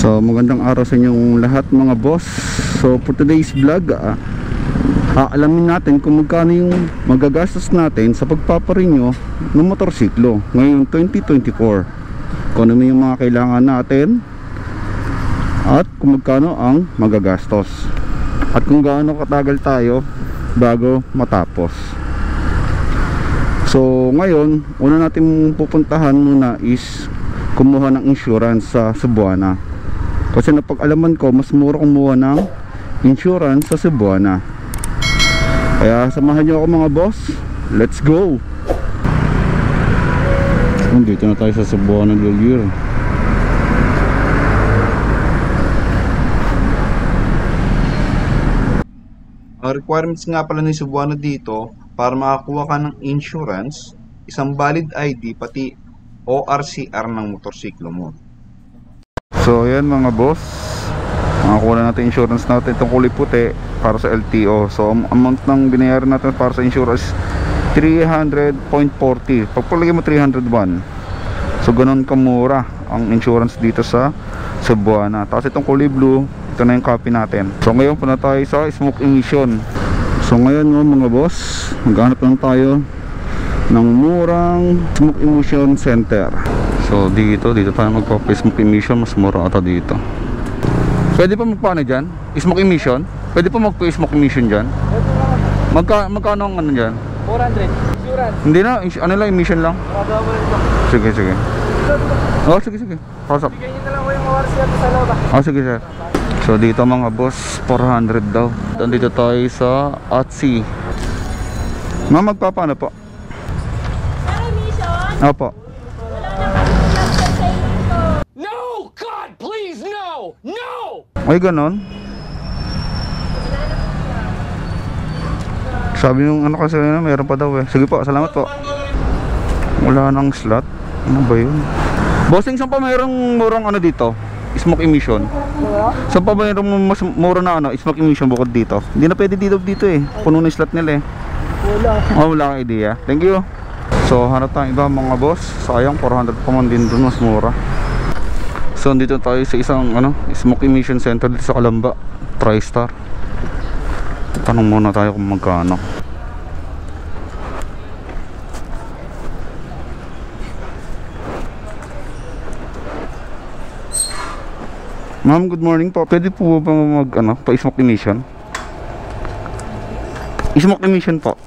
So magandang araw sa inyong lahat mga boss. So for today's vlog, aalamin natin kung magkano yung magagastos natin sa pagpaparenew ng motorsiklo ngayong 2024. Kung ano yung mga kailangan natin at kung magkano ang magagastos at kung gaano katagal tayo bago matapos. So ngayon, una natin pupuntahan muna is kumuha ng insurance sa Cebuana. Kasi napag-alaman ko, mas mura kumuha ng insurance sa Cebuana. Kaya samahan nyo ako mga boss. Let's go! Dito na tayo sa Cebuana del Year. Ang requirements nga pala ni Cebuana dito para makakuha ka ng insurance, isang valid ID pati ORCR ng motorsiklo mo. So yan mga boss, makakuha natin insurance natin. Itong kulay puti para sa LTO. So amount ng binayaran natin para sa insurance 300.40. Pagpalagay mo 301. So ganun kamura ang insurance dito sa Cebuana. Tapos itong kulay blue, ito na yung copy natin. So ngayon punta tayo sa smoke emission. So ngayon mga boss, maghanap lang tayo ng murang smoke emission center. So dito tayo magpa-smoke emission. Mas mura ata dito. Pwede pa magpaano dyan? Smoke emission? Pwede pa magpa-smoke emission dyan? Magkano ang ano dyan? 400 insurance. Hindi na, ano lang, emission lang. Sige. Oh, sige. Pasok. Bigyan nyo na lang ko yung ORCR sa loob. Oh, sige sir. So dito mga boss, 400 daw. Dito tayo sa ATSI. Ma'am, magpapaano po? Opo. No! God, please, no! No! Ay, ganon. Sabi nung ano kasi na mayroon pa daw eh. Sige po, salamat po. Wala nang slot. Ano ba yun? Bossing, saan pa mayroong murang ano dito? Smoke emission. Saan pa mayroong mas mura na ano? Smoke emission bukod dito? Hindi na pwede dito eh. Puno na yung slot nila eh. Wala kang idea. Thank you. So hanap tayong iba mga boss. Sayang 400 pa man din dun, mas mura. So dito tayo sa isang ano, smoke emission center dito sa Calamba, TriStar. Tanong muna tayo kung magkano. Ma'am, good morning po. Pwede po ba mag ano, pa-smoke emission? Smoke emission po.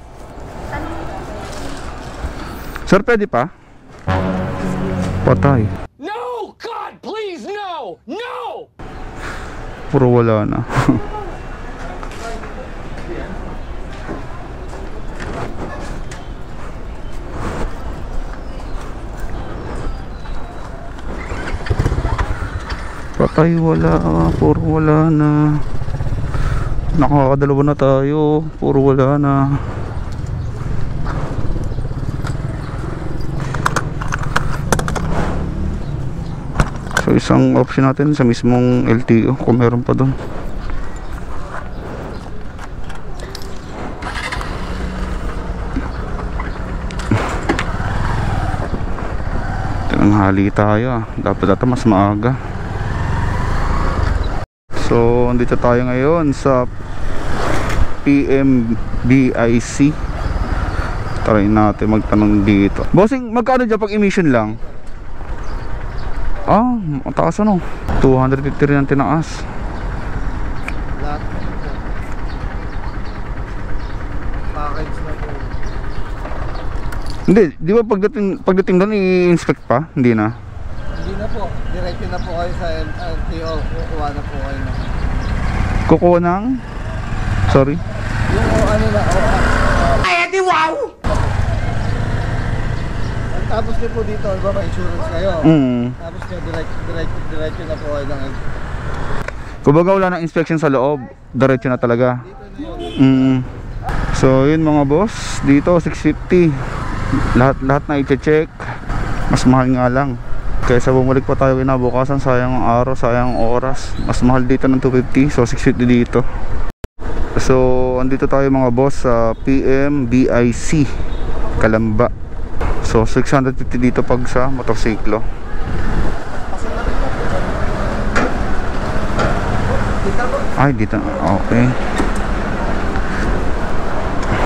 Sir, pwede pa? Patay. No! God, please, no! No! Puro wala na. Patay, wala. Puro wala na. Nakakadalawa na tayo. Puro wala na. So isang option natin sa mismong LTO kung meron pa doon. Tanghali tayo. Dapat ata mas maaga. So andito tayo ngayon sa PMBIC. Try natin magtanong dito. Bossing, magkano dyan pag emission lang? Ah, mataas ano? 250 rin ang tinaas. Package na po. Hindi, di ba pagdating doon i-inspect pa? Hindi na. Hindi na po. Diretso na po kayo sa LTO. Kukuha na po kayo na. Kukuha ng? Sorry? Yung ano na, Ay, di wow! tapos nyo po dito, iba may insurance kayo. Tapos nyo, diretso na po kayo ng Kumbaga wala nang inspection sa loob, diretso na talaga. dito na yun. So yun mga boss, dito 650. Lahat na i-check. Mas mahal nga lang. Kaysa bumalik pa tayo kinabukasan, sayang ang araw, sayang ang oras. Mas mahal dito ng 250, so 650 dito. So andito tayo mga boss sa PMBIC Calamba. So 650 dito pag sa motorsiklo. Dito po. Ay, dito. Okay.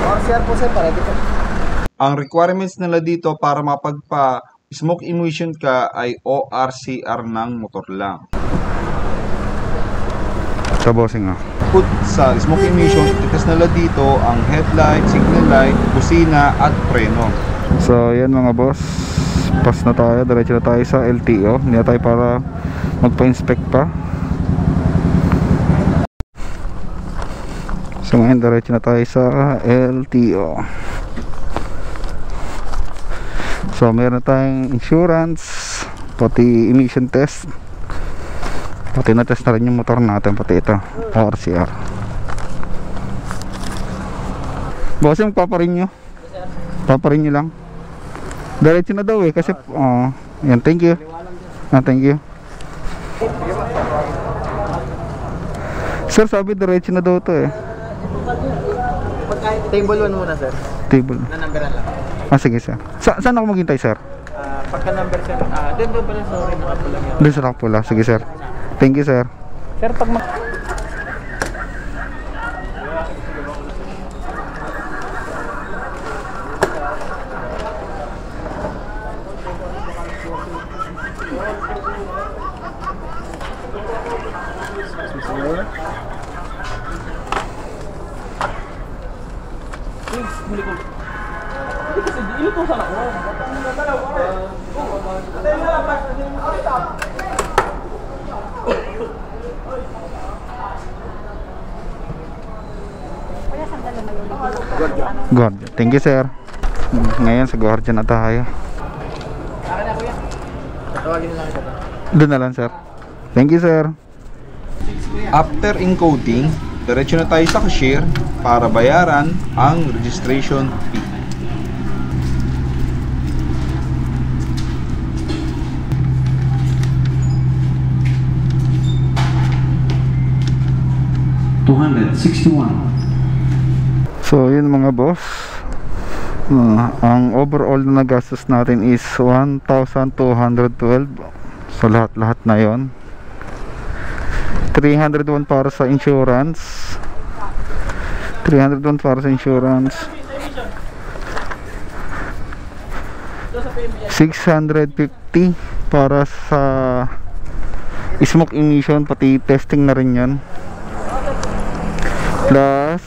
RCR po sir, para dito. Ang requirements nila dito para mapagpa-smoke emission ka ay ORCR ng motor lang. Sa bossing Put sa smoke emission, itas nila dito ang headlight, signal light, busina at preno. So yan mga boss, pass na tayo, diretso na tayo sa LTO. Hindi na tayo para magpa-inspect pa. So ngayon diretso na tayo sa LTO. So meron tayong insurance, pati emission test, pati na-test na rin yung motor natin, pati ito ORCR. Boss, yung paparin nyo? Paparin nyo lang? Diretso na daw kasi yan, thank you. Thank you. Sir, sabi diretso na daw to Table 1 muna sir. Table. Na numberan lang. Sige sir. Saan ako maghintay sir? Pagka number sir, doon ba pala sorry mga pula yun. Doon sa Nakpula. Sige sir. Thank you sir. Sir, pag Guardia. Thank you sir. Ngayon sa Guardia na tayo. tawagin na lang ito. Doon na lang sir. Thank you sir. After encoding, diretso na tayo sa cashier para bayaran ang registration fee. $261. So yun mga boss, ang overall na nagastos natin is 1,212. So lahat na yon. 301 para sa insurance, 650 para sa smoke emission, pati testing na rin yan, plus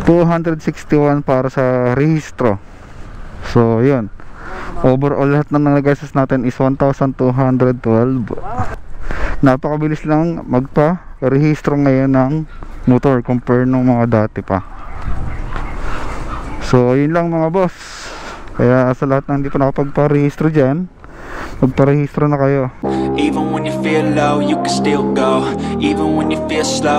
261 para sa rehistro. So yun, overall lahat na nagastos natin is 1,212. Napakabilis lang magpa-rehistro ngayon ng motor compare nung mga dati pa. So yun lang mga boss. Kaya sa lahat ng hindi pa nakapagpa-rehistro dyan, magpa-rehistro na kayo. Even when you feel low, you can still go. Even when you feel slow.